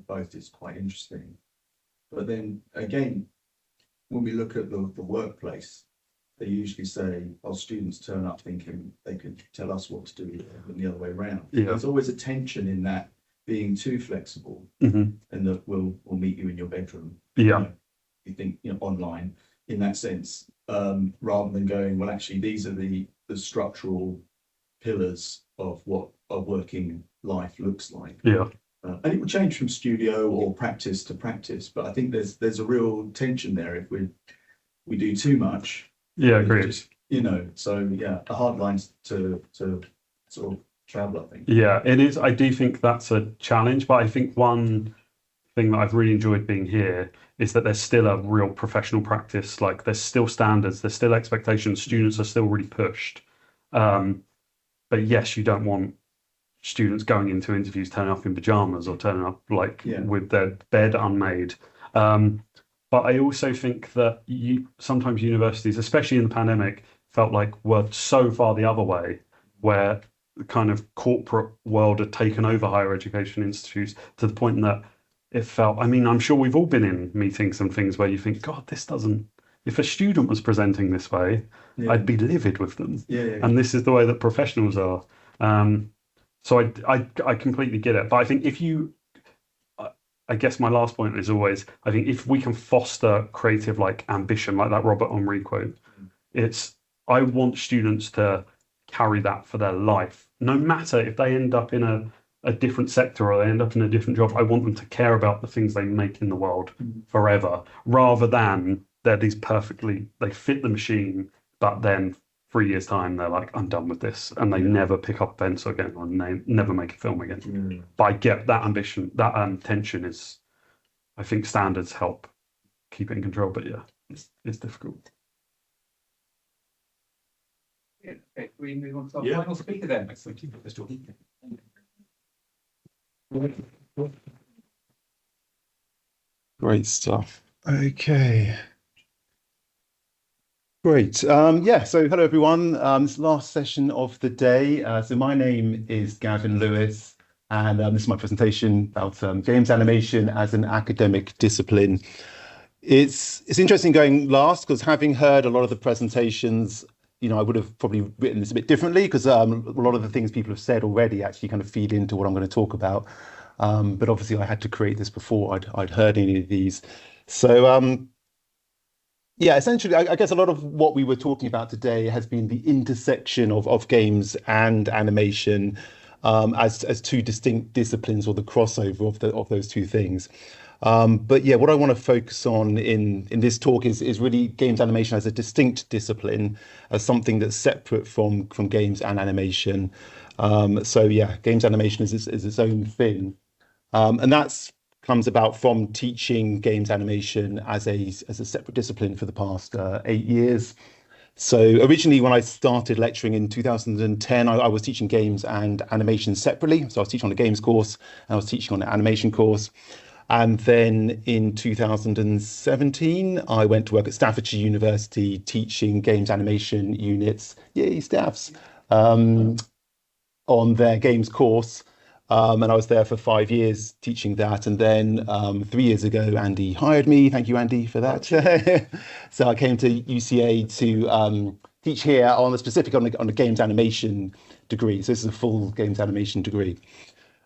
both is quite interesting. But then again, when we look at the workplace, they usually say, "Oh, students turn up thinking they could tell us what to do," and the other way around. Yeah. There's always a tension in that being too flexible, Mhm. and that we'll meet you in your bedroom. Yeah. You think, online in that sense, rather than going, well, actually, these are the structural pillars of what a working life looks like. Yeah. And it will change from studio or practice to practice, but I think there's a real tension there if we do too much. Yeah, agreed. So yeah, a hard line to sort of travel, I think. Yeah, it is. I do think that's a challenge, but I think one thing that I've really enjoyed being here is that there's still a real professional practice. Like there's still standards, there's still expectations. Students are still really pushed. But yes, you don't want students going into interviews turning up in pajamas or turning up with their bed unmade. But I also think that sometimes universities, especially in the pandemic, felt like were so far the other way, where the kind of corporate world had taken over higher education institutes to the point that it felt, I mean, I'm sure we've all been in meetings and things where you think, God, this doesn't, if a student was presenting this way, I'd be livid with them. Yeah. And this is the way that professionals are. So I completely get it. But I think I guess my last point is always, I think if we can foster creative ambition, like that Robert Henri quote, I want students to carry that for their life. No matter if they end up in a different sector or they end up in a different job, I want them to care about the things they make in the world forever, rather than they're they fit the machine, but then 3 years time, they're like, I'm done with this. And they never pick up a pencil again or never make a film again. But I get that ambition, that tension is, I think standards help keep it in control. But yeah, it's difficult. Yeah, okay, we move on to our final speaker then. Thank you, Professor Jordan. Great stuff. Okay. Great. So hello everyone. This is the last session of the day. So my name is Gavin Lewis, and this is my presentation about games animation as an academic discipline. It's interesting going last because having heard a lot of the presentations, I would have probably written this a bit differently because a lot of the things people have said already actually kind of feed into what I'm going to talk about. But obviously I had to create this before I'd heard any of these. So essentially, I guess a lot of what we were talking about today has been the intersection of games and animation as two distinct disciplines, or the crossover of those two things. But yeah, what I want to focus on in this talk is really games animation as a distinct discipline, as something that's separate from games and animation. Games animation is its own thing, and that's comes about from teaching games animation as a separate discipline for the past 8 years. So originally, when I started lecturing in 2010, I was teaching games and animation separately. So I was teaching on a games course and I was teaching on an animation course. And then in 2017, I went to work at Staffordshire University teaching games animation units, yay, staffs, on their games course. And I was there for 5 years teaching that. And then 3 years ago, Andy hired me. Thank you, Andy, for that. So I came to UCA to teach here on a games animation degree. So this is a full games animation degree.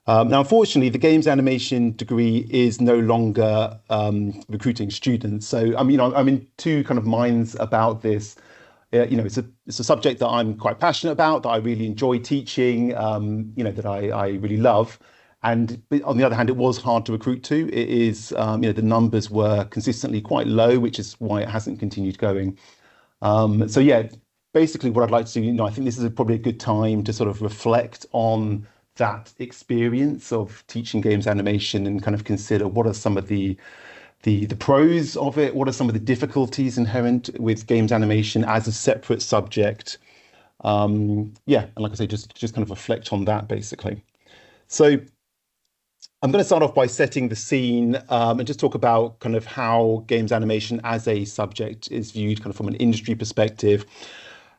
Now, unfortunately, the games animation degree is no longer recruiting students. So, I'm in two kind of minds about this. It's a subject that I'm quite passionate about, that I really enjoy teaching, that I really love. And on the other hand, it was hard to recruit to. It is, the numbers were consistently quite low, which is why it hasn't continued going. Basically what I'd like to do, I think this is probably a good time to sort of reflect on that experience of teaching games animation and kind of consider what are some of the pros of it, what are some of the difficulties inherent with games animation as a separate subject. And like I say, just kind of reflect on that basically. So I'm going to start off by setting the scene and just talk about kind of how games animation as a subject is viewed kind of from an industry perspective,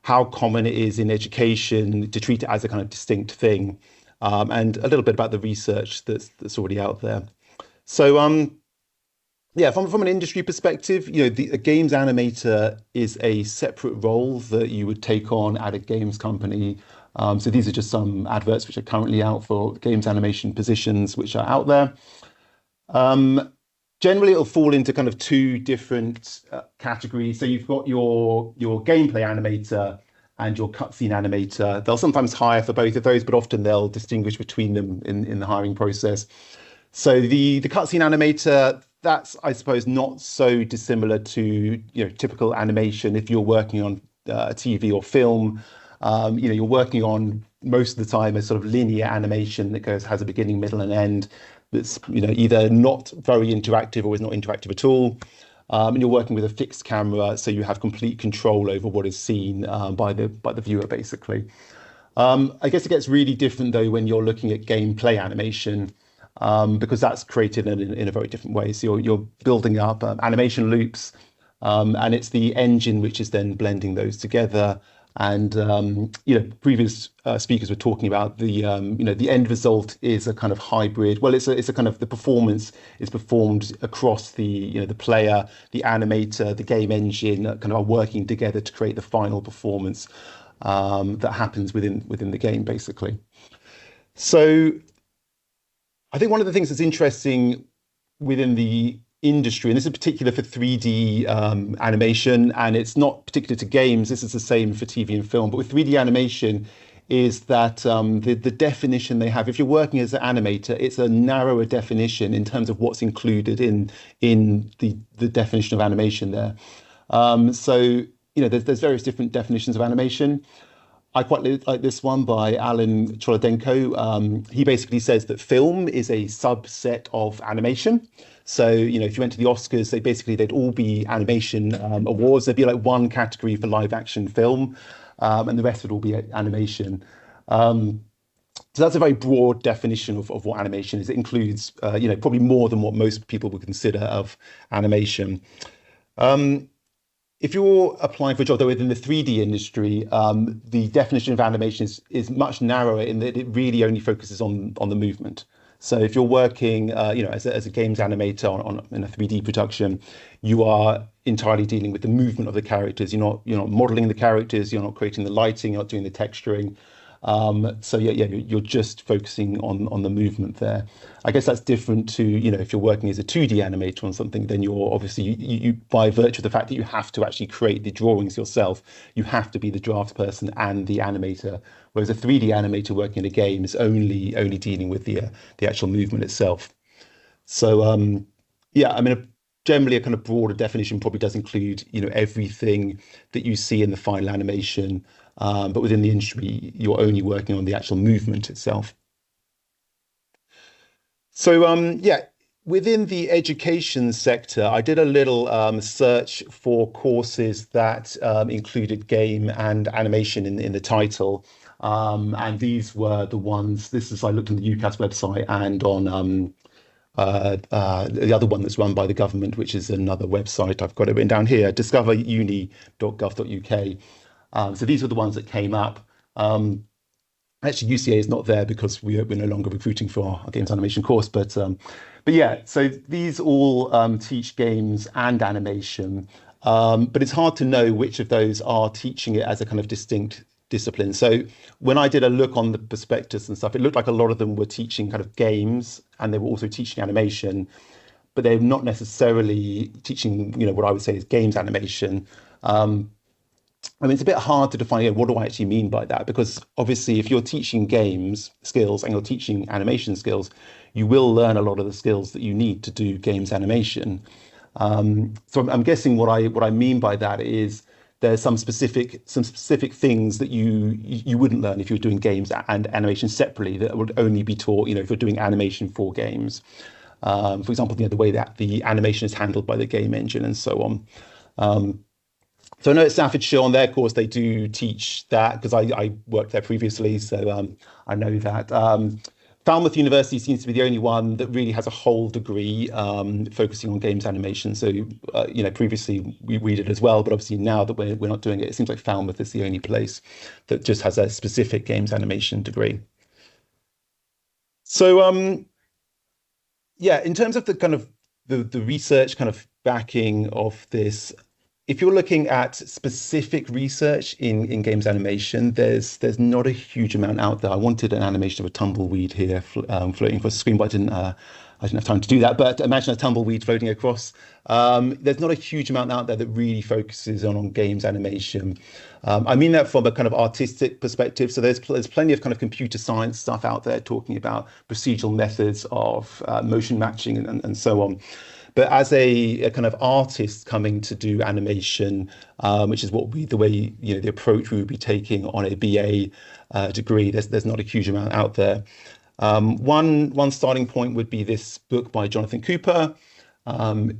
how common it is in education to treat it as a kind of distinct thing, and a little bit about the research that's already out there. So yeah, from an industry perspective, a games animator is a separate role that you would take on at a games company. So these are just some adverts which are currently out for games animation positions which are out there. Generally, it'll fall into kind of two different categories. So you've got your gameplay animator and your cutscene animator. They'll sometimes hire for both of those, but often they'll distinguish between them in the hiring process. So the cutscene animator, that's, I suppose, not so dissimilar to typical animation. If you're working on TV or film, you're working on most of the time a sort of linear animation that has a beginning, middle, and end. That's either not very interactive or is not interactive at all. And you're working with a fixed camera, so you have complete control over what is seen by the viewer, basically. I guess it gets really different though when you're looking at gameplay animation. Because that's created in a very different way. So you're building up animation loops, and it's the engine which is then blending those together. And previous speakers were talking about the end result is a kind of hybrid. Well, it's a kind of, the performance is performed across the player, the animator, the game engine, kind of are working together to create the final performance that happens within the game, basically. So I think one of the things that's interesting within the industry, and this is particular for 3D animation, and it's not particular to games, this is the same for TV and film, but with 3D animation is that the definition they have, if you're working as an animator, it's a narrower definition in terms of what's included in the definition of animation there. So, there's various different definitions of animation. I quite like this one by Alan Cholodenko. He basically says that film is a subset of animation. So, if you went to the Oscars, they'd all be animation awards. There'd be like one category for live action film, and the rest would all be animation. So that's a very broad definition of what animation is. It includes, probably more than what most people would consider of animation. If you're applying for a job though within the 3D industry, the definition of animation is much narrower in that it really only focuses on the movement. So if you're working, as a games animator in a 3D production, you are entirely dealing with the movement of the characters. You're not modeling the characters. You're not creating the lighting. You're not doing the texturing. So you're just focusing on the movement there. I guess that's different to, if you're working as a 2D animator on something, then you're obviously, you by virtue of the fact that you have to actually create the drawings yourself, you have to be the draft person and the animator. Whereas a 3D animator working in a game is only dealing with the actual movement itself. So generally a kind of broader definition probably does include, everything that you see in the final animation. But within the industry, you're only working on the actual movement itself. So, within the education sector, I did a little search for courses that included game and animation in the title. And these were the ones, I looked on the UCAS website and on the other one that's run by the government, which is another website. I've got it written down here, discoveruni.gov.uk. So these were the ones that came up. Actually, UCA is not there because we're no longer recruiting for our games animation course. But yeah, so these all teach games and animation. But it's hard to know which of those are teaching it as a kind of distinct discipline. So when I did a look on the prospectus and stuff, it looked like a lot of them were teaching kind of games and they were also teaching animation, but they're not necessarily teaching, what I would say is games animation. It's a bit hard to define, what do I actually mean by that? Because obviously, if you're teaching games skills and you're teaching animation skills, you will learn a lot of the skills that you need to do games animation. So I'm guessing what I mean by that is there's some specific things that you wouldn't learn if you were doing games and animation separately that would only be taught, if you're doing animation for games. For example, the way that the animation is handled by the game engine and so on. So I know at Staffordshire on their course, they do teach that because I worked there previously. So I know that. Falmouth University seems to be the only one that really has a whole degree focusing on games animation. So, previously we did as well, but obviously now that we're not doing it, it seems like Falmouth is the only place that just has a specific games animation degree. So, yeah, in terms of the kind of the research kind of backing of this, if you're looking at specific research in games animation, there's not a huge amount out there. I wanted an animation of a tumbleweed here floating across the screen, but I didn't have time to do that. But imagine a tumbleweed floating across. There's not a huge amount out there that really focuses on games animation. I mean that from a kind of artistic perspective. So there's plenty of kind of computer science stuff out there talking about procedural methods of motion matching and so on. But as a kind of artist coming to do animation, which is the approach we would be taking on a BA degree, there's not a huge amount out there. One starting point would be this book by Jonathan Cooper.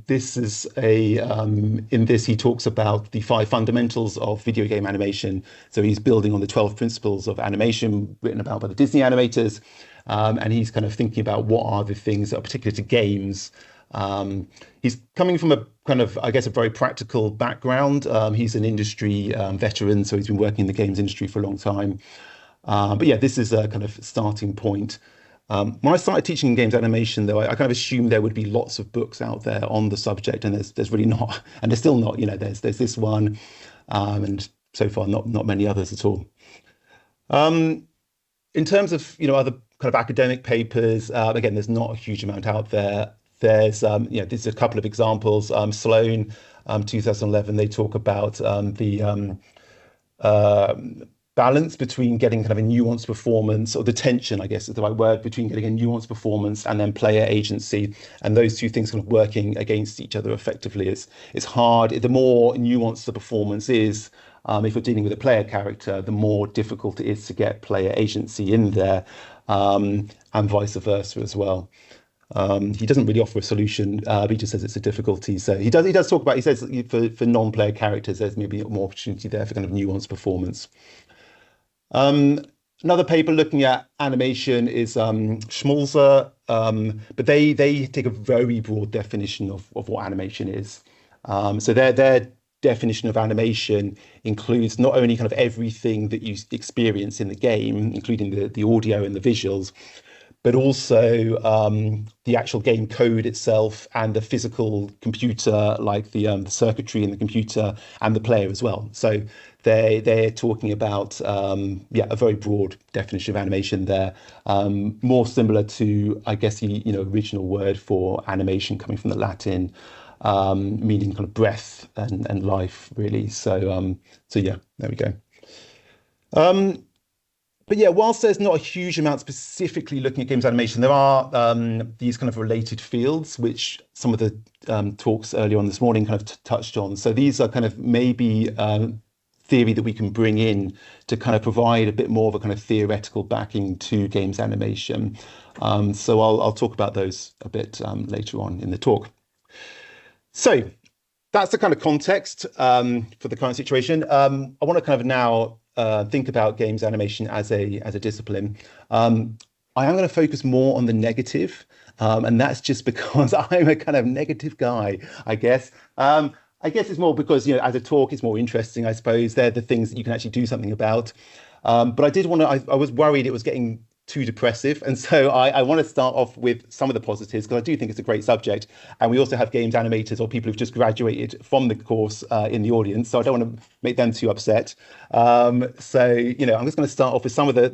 This is in this he talks about the 5 fundamentals of video game animation. So he's building on the 12 principles of animation written about by the Disney animators, and he's kind of thinking about what are the things that are particular to games. He's coming from a kind of, I guess, a very practical background. He's an industry veteran, so he's been working in the games industry for a long time. But yeah, this is a kind of starting point. When I started teaching games animation, though, I kind of assumed there would be lots of books out there on the subject, and there's really not, and there's still not. There's this one, and so far not many others at all. In terms of other kind of academic papers, again, there's not a huge amount out there. There's there's a couple of examples. Sloan, 2011, they talk about the balance between getting kind of a nuanced performance, or the tension, I guess is the right word, between getting a nuanced performance and then player agency, and those two things kind of working against each other effectively. It's hard. The more nuanced the performance is, if you're dealing with a player character, the more difficult it is to get player agency in there, and vice versa as well. He doesn't really offer a solution, but he just says it's a difficulty. So he does talk about, he says for non-player characters, there's maybe more opportunity there for kind of nuanced performance. Another paper looking at animation is Schmalzer, but they take a very broad definition of what animation is. So their definition of animation includes not only kind of everything that you experience in the game, including the audio and the visuals, but also the actual game code itself and the physical computer, like the circuitry in the computer, and the player as well. So they're talking about a very broad definition of animation there, more similar to, I guess, the original word for animation coming from the Latin, meaning kind of breath and life, really. So yeah, there we go. But yeah, whilst there's not a huge amount specifically looking at games animation, there are these kind of related fields, which some of the talks earlier on this morning kind of touched on. So these are kind of maybe theory that we can bring in to kind of provide a bit more of a kind of theoretical backing to games animation. So I'll talk about those a bit later on in the talk. So that's the kind of context for the current situation. I want to kind of now think about games animation as a discipline. I am going to focus more on the negative, and that's just because I'm a kind of negative guy, I guess. I guess it's more because, as a talk, it's more interesting, I suppose. They're the things that you can actually do something about. But I did want to, I was worried it was getting too depressive. And so I want to start off with some of the positives, because I do think it's a great subject. And we also have games animators or people who've just graduated from the course in the audience. So I don't want to make them too upset. I'm just going to start off with some of the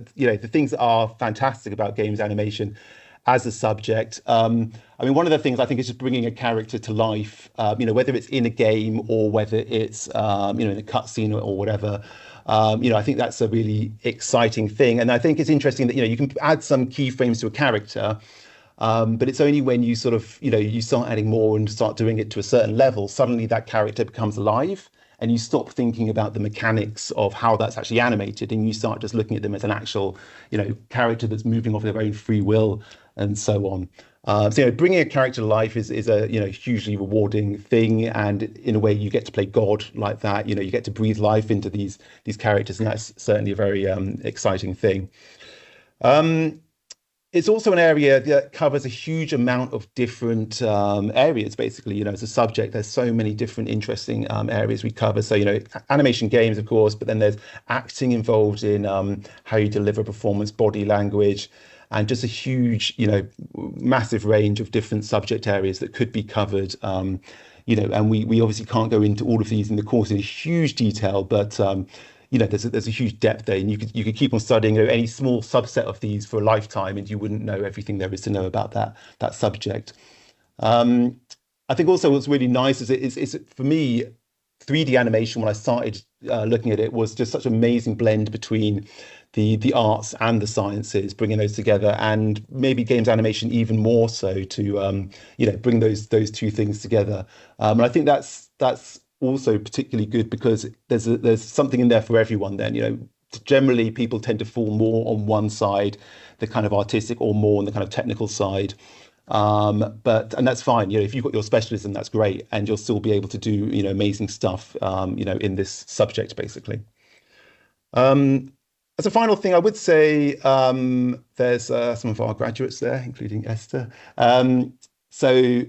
things that are fantastic about games animation as a subject. One of the things I think is just bringing a character to life, whether it's in a game or whether it's, in a cutscene or whatever. I think that's a really exciting thing. And I think it's interesting that, you can add some keyframes to a character, but it's only when you sort of, you start adding more and start doing it to a certain level, suddenly that character becomes alive. And you stop thinking about the mechanics of how that's actually animated, and you start just looking at them as an actual, character that's moving off their own free will and so on. Bringing a character to life is a hugely rewarding thing, and in a way you get to play God like that. You get to breathe life into these characters, and that's certainly a very exciting thing. It's also an area that covers a huge amount of different areas, basically. As a subject, there's so many different interesting areas we cover. So, animation games, of course, but then there's acting involved in how you deliver performance, body language, and just a huge, massive range of different subject areas that could be covered. And we obviously can't go into all of these in the course in huge detail, but there's a huge depth there, and you could keep on studying any small subset of these for a lifetime, and you wouldn't know everything there is to know about that subject. I think also what's really nice is for me, 3D animation, when I started looking at it, was just such an amazing blend between the arts and the sciences, bringing those together, and maybe games animation even more so to bring those two things together. And I think that's also particularly good because there's something in there for everyone. Then generally people tend to fall more on one side, the kind of artistic, or more on the kind of technical side. And that's fine. If you've got your specialism, that's great, and you'll still be able to do amazing stuff in this subject basically. As a final thing, I would say there's some of our graduates there, including Esther. So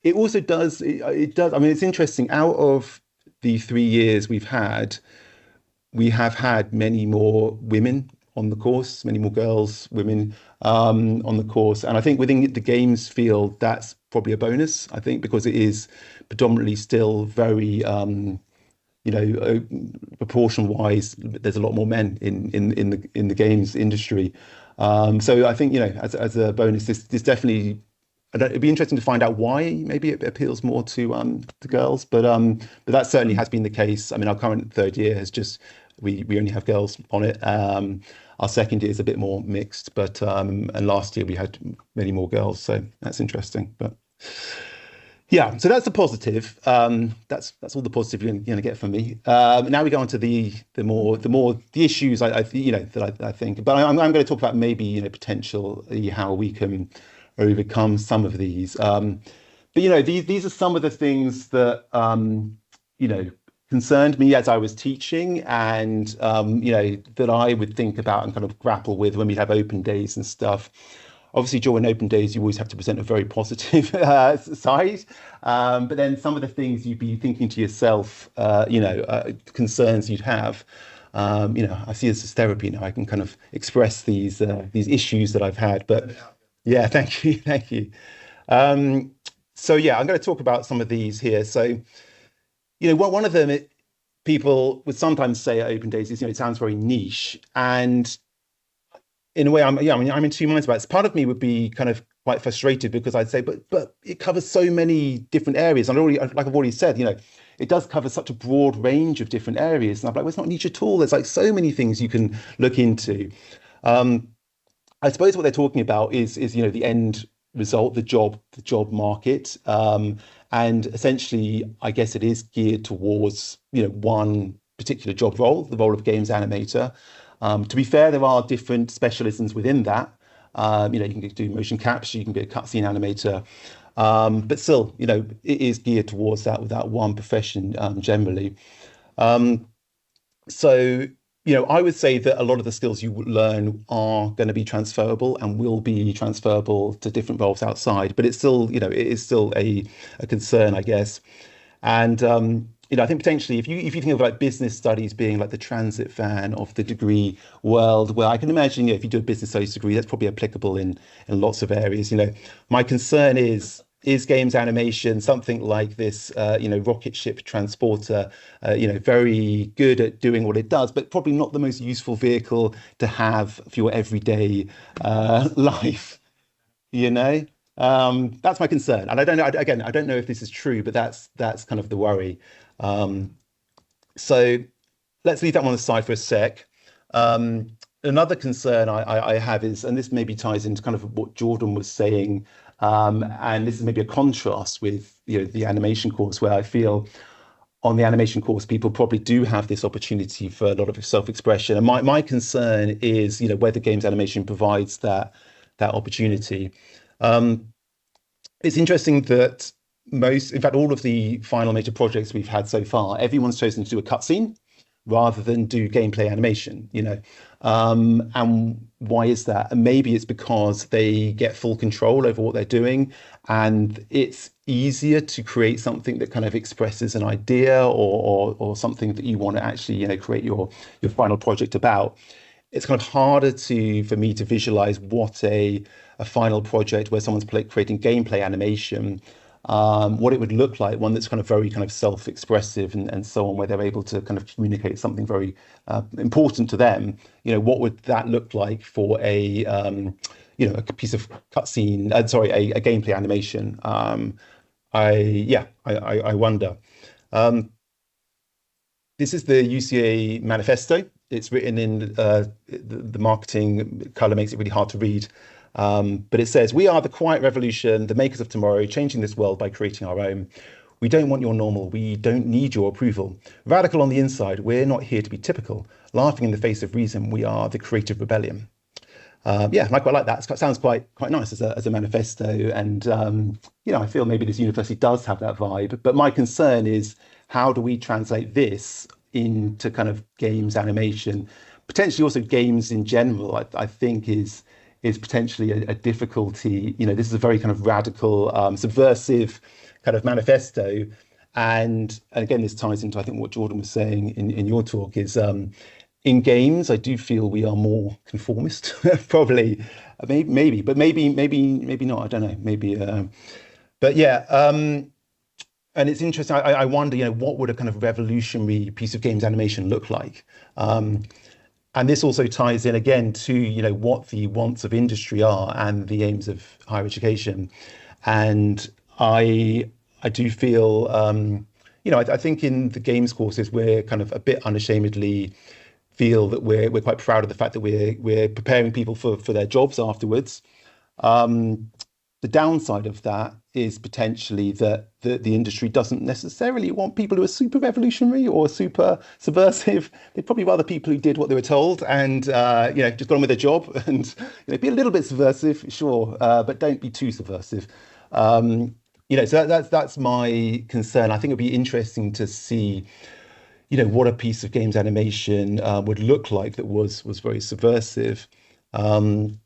it also does. It does. I mean, it's interesting. Out of the 3 years we have had many more women on the course, many more girls, women on the course. And I think within the games field, that's probably a bonus, I think, because it is predominantly still very, proportion wise, there's a lot more men in the games industry. So I think, as a bonus, this definitely, it'd be interesting to find out why maybe it appeals more to girls, but that certainly has been the case. I mean, our current third year has just, we only have girls on it. Our second year is a bit more mixed, but and last year we had many more girls, so that's interesting. But yeah, so that's the positive. That's all the positive you're going to get from me. Now we go on to the issues I think. But I'm going to talk about maybe potentially how we can overcome some of these. But these are some of the things that concerned me as I was teaching, and that I would think about and kind of grapple with when we have open days and stuff. Obviously, during open days, you always have to present a very positive side, but then some of the things you'd be thinking to yourself, concerns you'd have. I see this as therapy now. I can kind of express these issues that I've had. But yeah, thank you. So yeah, I'm going to talk about some of these here. So. One of them, people would sometimes say at open days is, it sounds very niche, and in a way, I'm in two minds about it. Part of me would be kind of quite frustrated because I'd say, but it covers so many different areas, and like I've already said, it does cover such a broad range of different areas, and I'm like, well, it's not niche at all. There's like so many things you can look into. I suppose what they're talking about is the end result, the job market. And essentially, I guess it is geared towards, one particular job role, the role of games animator. To be fair, there are different specialisms within that. You can do motion capture, you can be a cutscene animator. But still, it is geared towards that one profession generally. So, I would say that a lot of the skills you learn are going to be transferable and will be transferable to different roles outside, but it's still, it is still a concern, I guess. And, I think potentially if you think of like business studies being like the transit van of the degree world, well, I can imagine, if you do a business studies degree, that's probably applicable in lots of areas. My concern is games animation something like this, rocket ship transporter, very good at doing what it does, but probably not the most useful vehicle to have for your everyday life, That's my concern. And I don't know, again, I don't know if this is true, but that's kind of the worry. So let's leave that one aside for a sec. Another concern I have is, and this maybe ties into kind of what Jordan was saying, and this is maybe a contrast with the animation course, where I feel on the animation course people probably do have this opportunity for a lot of self-expression. And my concern is whether games animation provides that opportunity. It's interesting that in fact, all of the final major projects we've had so far, everyone's chosen to do a cutscene rather than do gameplay animation, and why is that? And maybe it's because they get full control over what they're doing, and it's easier to create something that kind of expresses an idea or something that you want to actually create your final project about. it's kind of harder for me to visualize what a final project where someone's creating gameplay animation, what it would look like, one that's kind of very kind of self-expressive and so on, where they're able to kind of communicate something very important to them. What would that look like for a a piece of cutscene, a gameplay animation. I wonder. This is the UCA manifesto. It's written in the marketing color makes it really hard to read. But it says, "We are the quiet revolution, the makers of tomorrow, changing this world by creating our own. We don't want your normal. We don't need your approval. Radical on the inside, we're not here to be typical. Laughing in the face of reason, we are the creative rebellion." And I quite like that. It sounds quite nice as a manifesto. And, I feel maybe this university does have that vibe. But my concern is, how do we translate this into kind of games animation, potentially also games in general? I think is potentially a difficulty. This is a very kind of radical, subversive kind of manifesto. And again, this ties into, I think, what Jordan was saying in your talk is, in games, I do feel we are more conformist, probably, maybe, but maybe not. I don't know, maybe. But yeah, and it's interesting. I wonder, what would a kind of revolutionary piece of games animation look like? And this also ties in again to what the wants of industry are and the aims of higher education. And I do feel, I think in the games courses we're kind of a bit unashamedly feel that we're quite proud of the fact that we're preparing people for their jobs afterwards. The downside of that is potentially that the industry doesn't necessarily want people who are super revolutionary or super subversive. They'd probably rather people who did what they were told and just got on with their job and be a little bit subversive, sure, but don't be too subversive. So that's my concern. I think it'd be interesting to see what a piece of games animation would look like that was very subversive. And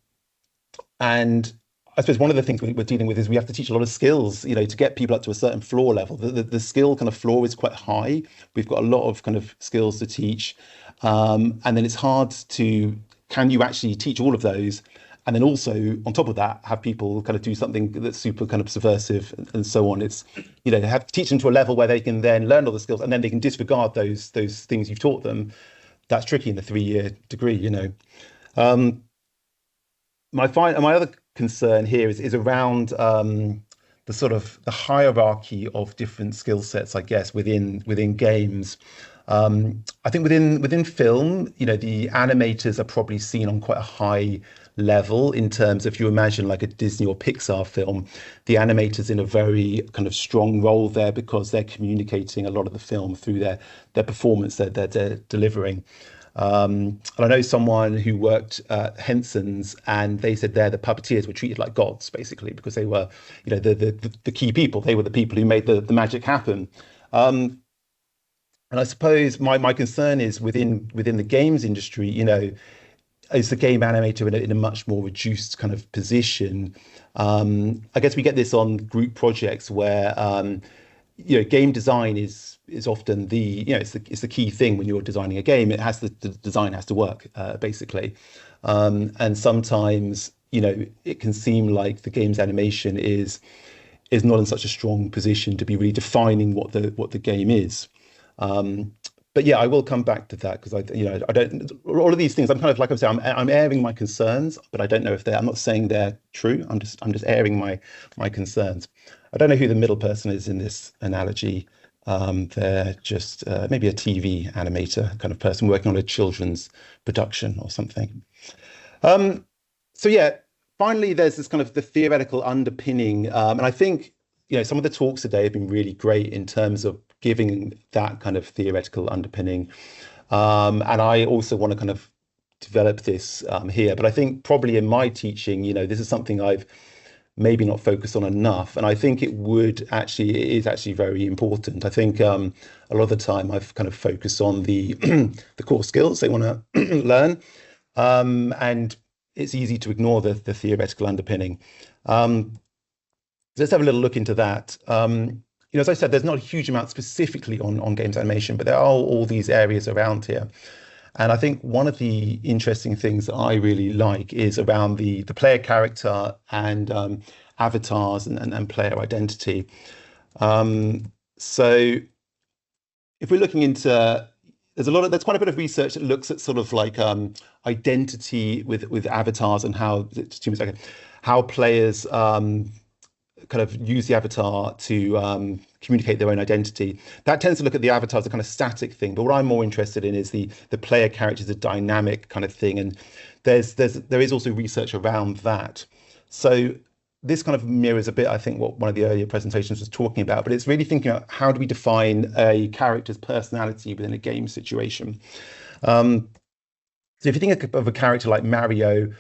I suppose one of the things we're dealing with is we have to teach a lot of skills, to get people up to a certain floor level. The skill kind of floor is quite high. We've got a lot of kind of skills to teach. And then it's hard can you actually teach all of those? And then also on top of that, have people kind of do something that's super kind of subversive and so on. It's, have to teach them to a level where they can then learn all the skills and then they can disregard those things you've taught them. That's tricky in the 3-year degree, My other concern here is around the sort of the hierarchy of different skill sets, I guess, within games. I think within film, the animators are probably seen on quite a high level in terms of, if you imagine like a Disney or Pixar film, the animators in a very kind of strong role there because they're communicating a lot of the film through their performance that they're delivering. And I know someone who worked at Henson's, and they said there the puppeteers were treated like gods, basically, because they were, the key people. They were the people who made the magic happen. And I suppose my concern is within the games industry, is the game animator in a much more reduced kind of position. I guess we get this on group projects where game design is often it's the key thing when you're designing a game. The design has to work basically, and sometimes it can seem like the game's animation is not in such a strong position to be really defining what the game is. But yeah, I will come back to that because I don't. All of these things, I'm kind of like I'm saying, I'm airing my concerns, but I don't know if I'm not saying they're true. I'm just airing my concerns. I don't know who the middle person is in this analogy. They're just maybe a TV animator kind of person working on a children's production or something. So yeah, finally, there's this kind of the theoretical underpinning, and I think some of the talks today have been really great in terms of giving that kind of theoretical underpinning. And I also want to kind of develop this here. But I think probably in my teaching, this is something I've maybe not focused on enough. And I think it is actually very important. I think a lot of the time I've kind of focused on the core skills they want to learn. And it's easy to ignore the theoretical underpinning. Let's have a little look into that. As I said, there's not a huge amount specifically on games animation, but there are all these areas around here. And I think one of the interesting things that I really like is around the player character and avatars and player identity. So if we're looking into, there's quite a bit of research that looks at sort of like identity with avatars and how players kind of use the avatar to communicate their own identity. That tends to look at the avatar as a kind of static thing, but what I'm more interested in is the player character as a dynamic kind of thing, and there is also research around that. So this kind of mirrors a bit, I think, what one of the earlier presentations was talking about, but it's really thinking about how do we define a character's personality within a game situation. So if you think of a character like Mario,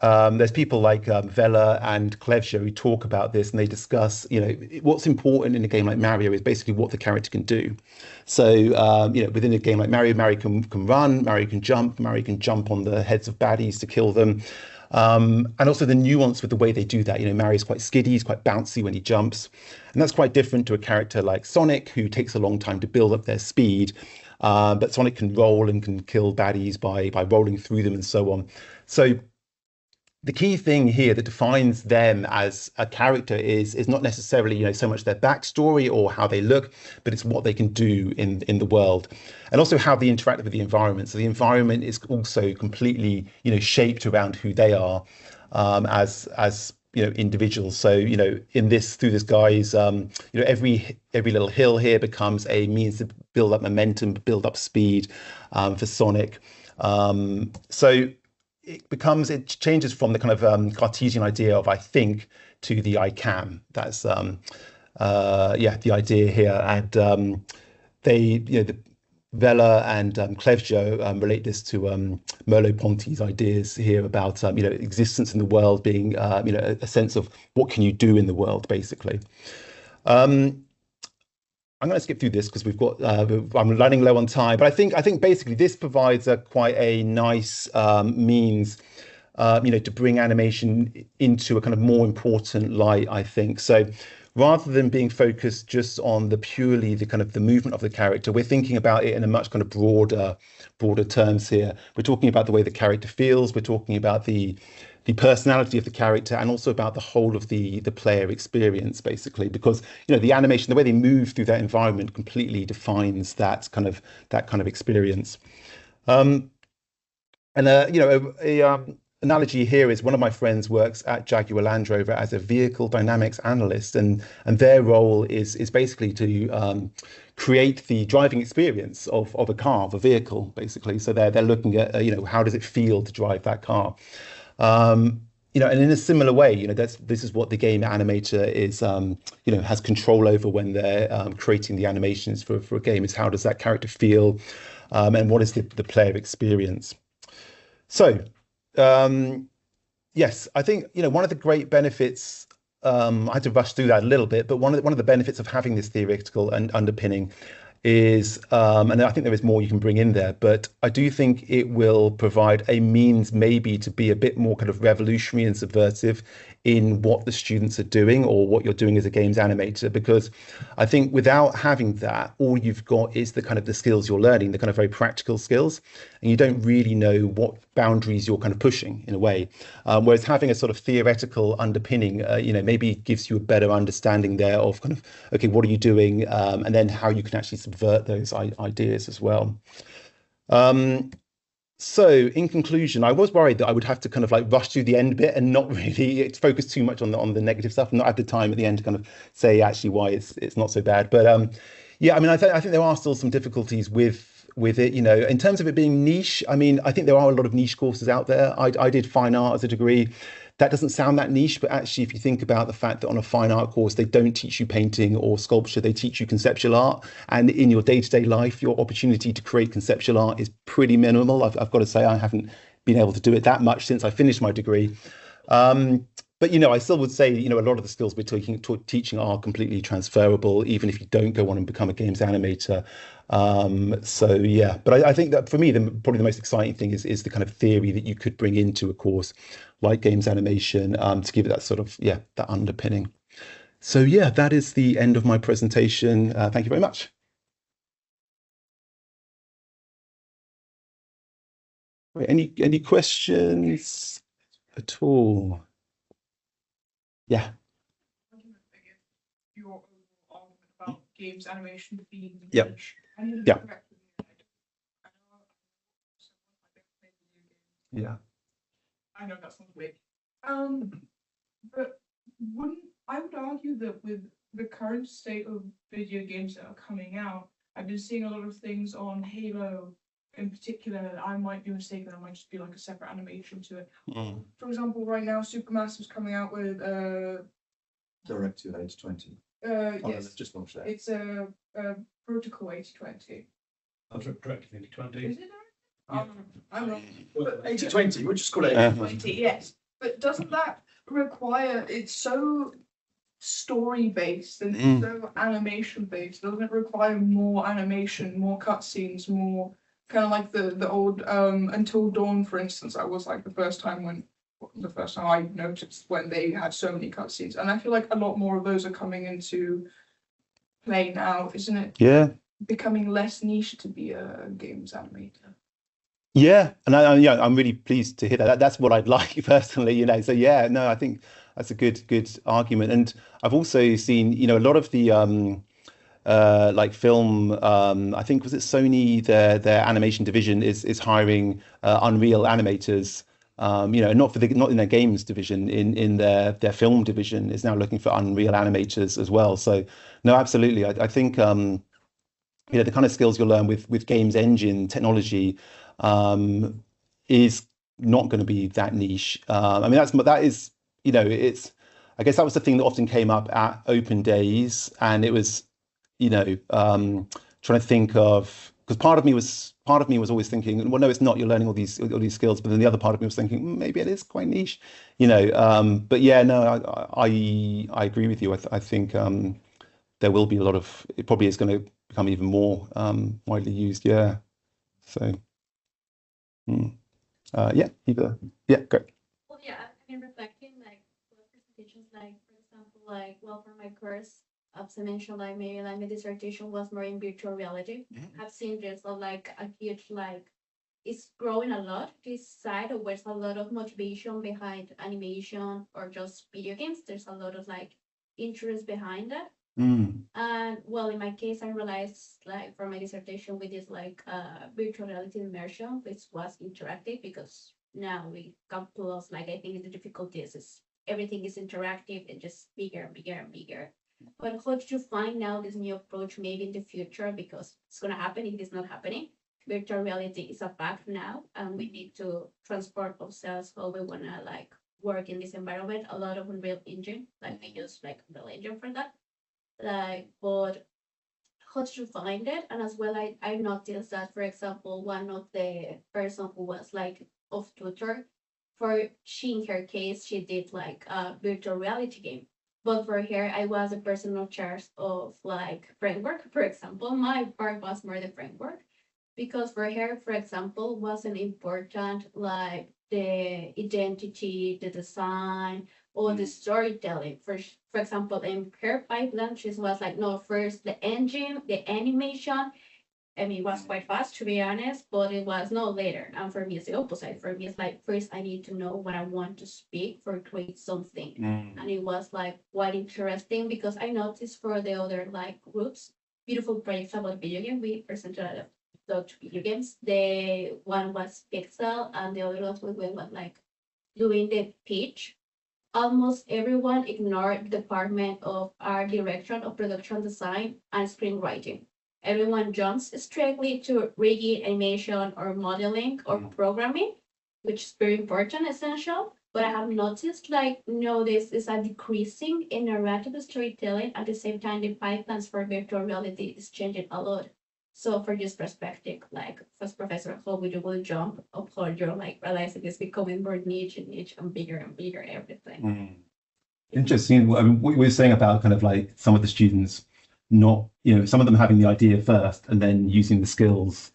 there's people like Vela and Klevsho who talk about this, and they discuss, what's important in a game like Mario is basically what the character can do. So, within a game like Mario can run, Mario can jump on the heads of baddies to kill them. And also the nuance with the way they do that. Mario's quite skiddy, he's quite bouncy when he jumps. And that's quite different to a character like Sonic, who takes a long time to build up their speed. But Sonic can roll and can kill baddies by rolling through them and so on. So the key thing here that defines them as a character is not necessarily so much their backstory or how they look, but it's what they can do in the world, and also how they interact with the environment. So the environment is also completely shaped around who they are as individuals. So through this guy's every little hill here becomes a means to build up momentum, build up speed for Sonic. So it changes from the kind of Cartesian idea of I think to the I can. That's the idea here. And the Vela and Klevsho relate this to Merleau-Ponty's ideas here about existence in the world being a sense of what can you do in the world, basically. I'm going to skip through this because I'm running low on time, but I think basically this provides quite a nice means, to bring animation into a kind of more important light, I think. So rather than being focused just on purely the movement of the character, we're thinking about it in a much kind of broader terms here. We're talking about the way the character feels. We're talking about the personality of the character, and also about the whole of the player experience, basically, because the animation, the way they move through that environment, completely defines that kind of experience. Analogy here is one of my friends works at Jaguar Land Rover as a vehicle dynamics analyst, and their role is basically to create the driving experience of a car, of a vehicle, basically. So they're looking at how does it feel to drive that car. And in a similar way, this is what the game animator is, has control over when they're creating the animations for a game. Is how does that character feel, and what is the player experience? So, yes, I think one of the great benefits. I had to rush through that a little bit, but one of the benefits of having this theoretical and underpinning is, and I think there is more you can bring in there, but I do think it will provide a means maybe to be a bit more kind of revolutionary and subversive in what the students are doing or what you're doing as a games animator, because I think without having that, all you've got is the kind of the skills you're learning, the kind of very practical skills, and you don't really know what boundaries you're kind of pushing in a way. Whereas having a sort of theoretical underpinning, maybe gives you a better understanding there of kind of, okay, what are you doing? And then how you can actually subvert those ideas as well. So in conclusion, I was worried that I would have to kind of like rush through the end bit and not really focus too much on the negative stuff, and not have the time at the end to kind of say actually why it's not so bad. But yeah, I mean, I think there are still some difficulties with it, in terms of it being niche. I mean, I think there are a lot of niche courses out there. I did fine art as a degree. That doesn't sound that niche, but actually, if you think about the fact that on a fine art course, they don't teach you painting or sculpture, they teach you conceptual art. And in your day-to-day life, your opportunity to create conceptual art is pretty minimal. I've got to say, I haven't been able to do it that much since I finished my degree. But, I still would say, a lot of the skills we're teaching are completely transferable, even if you don't go on and become a games animator. So, yeah, but I think that for me, probably the most exciting thing is the kind of theory that you could bring into a course like games animation, to give it that sort of, that underpinning. So, yeah, that is the end of my presentation. Thank you very much. Right, any questions at all? Yeah. Your overall argument about games animation being Yep. niche. And you're Yeah. correct with me. I know someone I don't play video games. Yeah. I know that sounds weird. But I would argue that with the current state of video games that are coming out, I've been seeing a lot of things on Halo in particular that I might be mistaken. That might just be like a separate animation to it. For example, right now, Supermassive's coming out with Direct to age 20. yes, they've just launched that. it's a Protocol 8020. Direct 2020. Is it? I'm wrong. 80-20, we'll just call it. 20, yes. But doesn't that require, it's so story based and Mm. so animation based, doesn't it require more animation, more cutscenes, more kind of like the old Until Dawn, for instance? That was like the first time I noticed when they had so many cutscenes. And I feel like a lot more of those are coming into play now, isn't it? Yeah. Becoming less niche to be a games animator. Yeah, and I'm really pleased to hear that. That's what I'd like personally, So yeah, no, I think that's a good argument. And I've also seen, a lot of the like film. I think was it Sony, their animation division is hiring Unreal animators. Not in their games division, in their film division is now looking for Unreal animators as well. So no, absolutely, I think the kind of skills you'll learn with games engine technology is not going to be that niche. I mean, that is, it's, I guess that was the thing that often came up at open days, and it was, trying to think of, because part of me was always thinking, well, no, it's not. You're learning all these skills, but then the other part of me was thinking, maybe it is quite niche, But yeah, no, I agree with you. I think there will be a lot of. It probably is going to become even more widely used. Yeah. So. Yeah, either. Yeah, great. Well, yeah, I mean, reflecting like what presentations, like for example, like for my course, as I mentioned, like maybe like my dissertation was more in virtual reality. I've seen just like a huge it's growing a lot. This side of where's a lot of motivation behind animation or just video games. There's a lot of interest behind that. And well, in my case, I realized for my dissertation we did virtual reality immersion, which was interactive because now we come close. I think the difficulties is everything is interactive and just bigger and bigger and bigger. But how did you find now this new approach maybe in the future, because it's gonna happen if it's not happening? Virtual reality is a fact now, and we need to transport ourselves how we wanna work in this environment. A lot of Unreal Engine, we use Unreal Engine for that. But how did you find it? And as well, I noticed that, for example, one of the person who was of tutor in her case, she did a virtual reality game. But for her, I was a person in charge of framework. For example, my part was more the framework, because for her, for example, wasn't important the identity, the design, or the storytelling. For example, in her pipeline, she was no, first the engine, the animation. I mean, it was quite fast, to be honest, but it was no later. And for me, it's the opposite. For me, it's first I need to know what I want to speak for create something. And it was quite interesting, because I noticed for the other groups, beautiful projects about video game, we presented a lot of video games. The one was Pixel, and the other was we were doing the pitch. Almost everyone ignored the department of art direction, of production design, and screenwriting. Everyone jumps strictly to rigging, animation, or modeling, or programming, which is very important, essential. But I have noticed, this is a decreasing in narrative storytelling. At the same time, the pipelines for virtual reality is changing a lot. So for this perspective, first professor, how would you will jump up how you're realizing it's becoming more niche and bigger everything. Interesting. I mean, what you were saying about kind of some of the students not, some of them having the idea first and then using the skills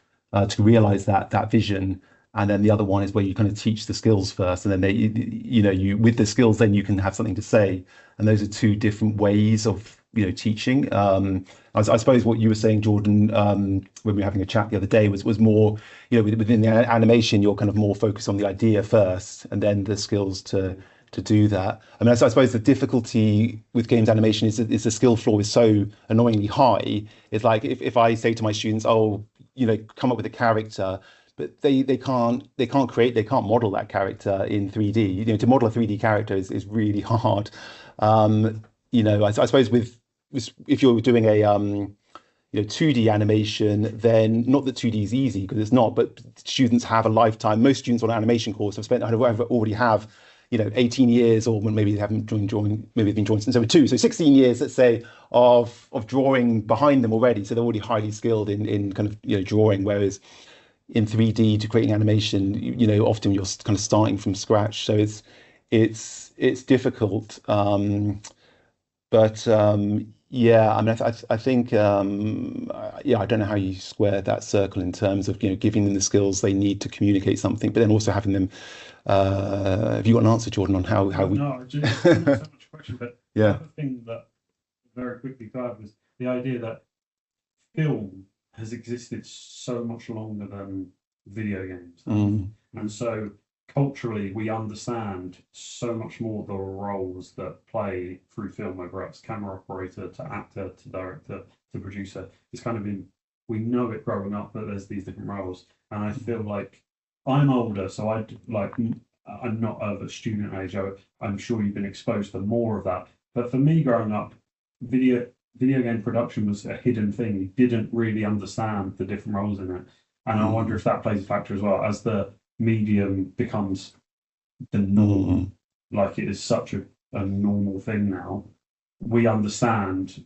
to realize that vision. And then the other one is where you kind of teach the skills first, and then you with the skills, then you can have something to say. And those are two different ways of teaching. I suppose what you were saying, Jordan, when we were having a chat the other day, was more, within the animation, you're kind of more focused on the idea first, and then the skills to do that. I mean, I suppose the difficulty with games animation is the skill floor is so annoyingly high. It's like if I say to my students, oh, come up with a character, but they can't model that character in 3D. To model a 3D character is really hard. I suppose if you're doing a 2D animation, then not that 2D is easy, because it's not, but students have a lifetime. Most students on an animation course already have 18 years, or maybe they haven't maybe they've been joined since they were 2, so 16 years, let's say, of drawing behind them already. So they're already highly skilled in kind of drawing, whereas in 3D to creating animation, often you're kind of starting from scratch. So it's difficult. But yeah, I mean, I think I don't know how you square that circle in terms of giving them the skills they need to communicate something, but then also having them. Have you got an answer, Jordan, on how we? No, just so much question, but Yeah. the other thing that very quickly thought was the idea that film has existed so much longer than video games, and so culturally we understand so much more the roles that play through film, whether it's camera operator to actor to director to producer. It's kind of we know it growing up that there's these different roles, and I feel like I'm older, so I'm not of a student age. I'm sure you've been exposed to more of that, but for me growing up, video game production was a hidden thing. You didn't really understand the different roles in it, and I wonder if that plays a factor as well as the medium becomes the norm. Like it is such a normal thing now. We understand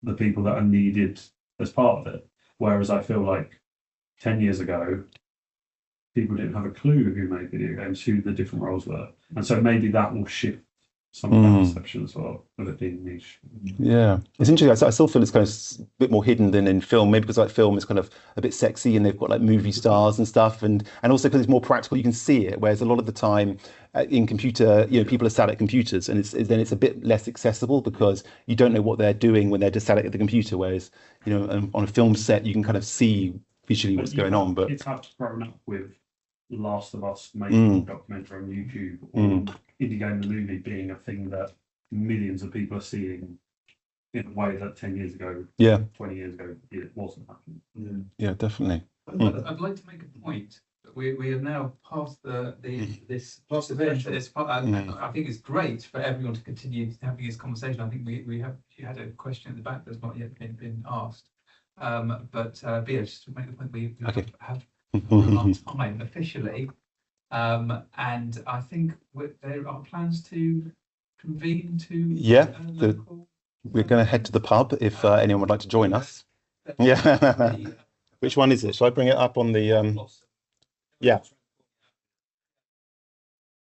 the people that are needed as part of it, whereas I feel like 10 years ago people didn't have a clue who made video games, who the different roles were, and so maybe that will shift some of that perception as well of it being niche. Yeah, it's interesting. I still feel it's kind of a bit more hidden than in film, maybe because film is kind of a bit sexy and they've got movie stars and stuff, and also because it's more practical, you can see it. Whereas a lot of the time in computer, people are sat at computers, and then it's a bit less accessible because you don't know what they're doing when they're just sat at the computer. Whereas on a film set, you can kind of see visually what's going on. But it's have grown up with Last of Us making a documentary on YouTube, or Indie Game the Movie being a thing that millions of people are seeing in a way that 10 years ago, 20 years ago, it wasn't happening. Yeah, definitely. I'd like to make a point. We are now past this event. I think it's great for everyone to continue having this conversation. I think you had a question at the back that's not yet been asked. But Bea, just to make the point, we have on time officially, and I think there are plans to convene to we're going to head to the pub if anyone would like to join us. Yeah. Which one is it? Shall I bring it up on the yeah